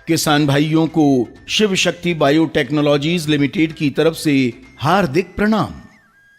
किसान भाइयों को शिव शक्ति बायोटेक्नोलॉजीज लिमिटेड की तरफ से हार्दिक प्रणाम।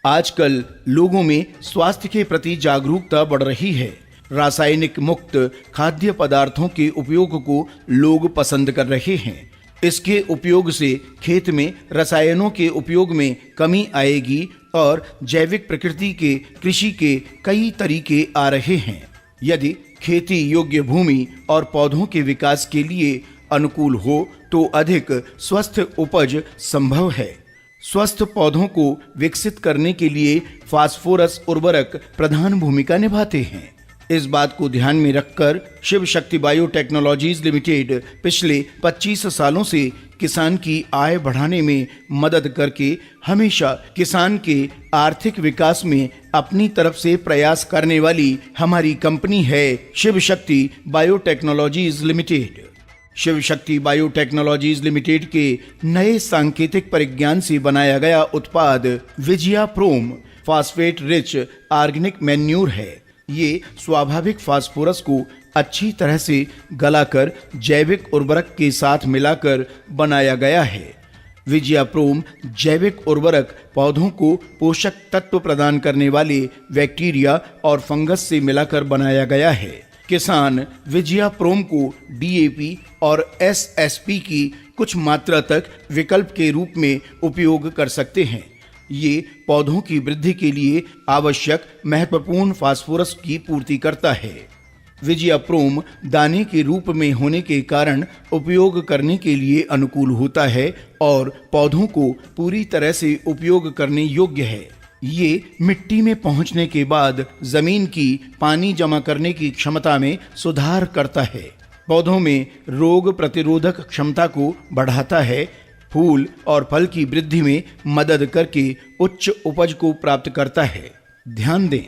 आजकल लोगों में स्वास्थ्य के प्रति जागरूकता बढ़ रही है। रासायनिक मुक्त खाद्य पदार्थों के उपयोग को लोग पसंद कर रहे हैं। इसके उपयोग से खेत में रसायनों के उपयोग में कमी आएगी और जैविक प्रकृति के कृषि के कई तरीके आ रहे हैं। यदि खेती योग्य भूमि और पौधों के विकास के लिए अनुकूल हो तो अधिक स्वस्थ उपज संभव है। स्वस्थ पौधों को विकसित करने के लिए फास्फोरस उर्वरक प्रधान भूमिका निभाते हैं। इस बात को ध्यान में रखकर शिव शक्ति बायोटेक्नोलॉजीज लिमिटेड पिछले 25 सालों से किसान की आय बढ़ाने में मदद करके हमेशा किसान के आर्थिक विकास में अपनी तरफ से प्रयास करने वाली हमारी कंपनी है Shiv Shakti biotechnologies limited. Shiv Shakti biotechnologies limited के नए सांकेतिक परिज्ञान से बनाया गया उत्पाद विजया प्रोम फास्फेट रिच ऑर्गेनिक मैन्यूर है। ये स्वाभाविक फास्फोरस को अच्छी तरह से गलाकर जैविक उर्वरक के साथ मिलाकर बनाया गया है। विजया प्रोम जैविक उर्वरक पौधों को पोषक तत्व प्रदान करने वाले बैक्टीरिया और फंगस से मिलाकर बनाया गया है। किसान विजया प्रोम को डीएपी और एसएसपी की कुछ मात्रा तक विकल्प के रूप में उपयोग कर सकते हैं। ये पौधों की वृद्धि के लिए आवश्यक महत्वपूर्ण फास्फोरस की पूर्ति करता है। विजया प्रोम दाने के रूप में होने के कारण उपयोग करने के लिए अनुकूल होता है और पौधों को पूरी तरह से उपयोग करने योग्य है। ये मिट्टी में पहुंचने के बाद जमीन की पानी जमा करने की क्षमता में सुधार करता है। पौधों में रोग प्रतिरोधक क्षमता को बढ़ाता है। फूल और फल की वृद्धि में मदद करके उच्च उपज को प्राप्त करता है। ध्यान दें,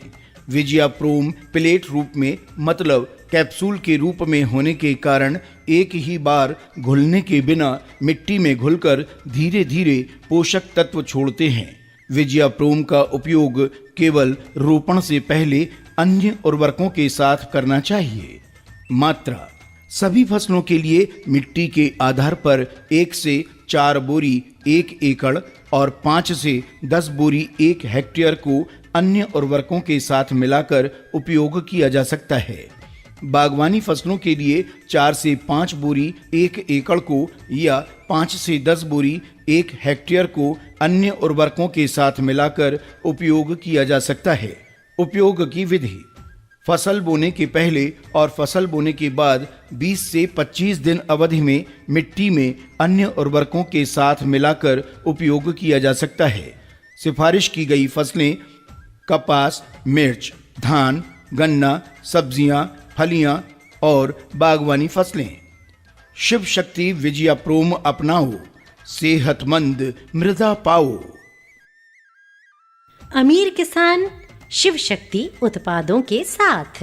विजया प्रोम प्लेट रूप में मतलब कैप्सूल के रूप में होने के कारण एक ही बार घुलने के बिना मिट्टी में घुलकर धीरे धीरे पोषक तत्व छोड़ते हैं। विजया प्रोम का उपयोग केवल रोपण से पहले अन्य उर्वरकों के साथ करना चाहिए। मात्रा सभी फसलों के लिए मिट्टी के आधार पर 1 से 4 बोरी 1 एकड़ और 5 से 10 बोरी 1 हेक्टेयर को अन्य उर्वरकों के साथ मिलाकर उपयोग किया जा सकता है। बागवानी फसलों के लिए 4 से 5 बोरी 1 एकड़ को या 5 से 10 बोरी 1 हेक्टेयर को अन्य उर्वरकों के साथ मिलाकर उपयोग किया जा सकता है। उपयोग की विधि: फसल बोने के पहले और फसल बोने के बाद 20 से 25 दिन अवधि में मिट्टी में अन्य उर्वरकों के साथ मिलाकर उपयोग किया जा सकता है। सिफारिश की गई फसलें कपास, मिर्च, धान, गन्ना, सब्जियां, फलियां और बागवानी फसलें। शिव शक्ति विजया प्रोम अपनाओ, सेहतमंद मृदा पाओ। अमीर किसान शिव शक्ति उत्पादों के साथ।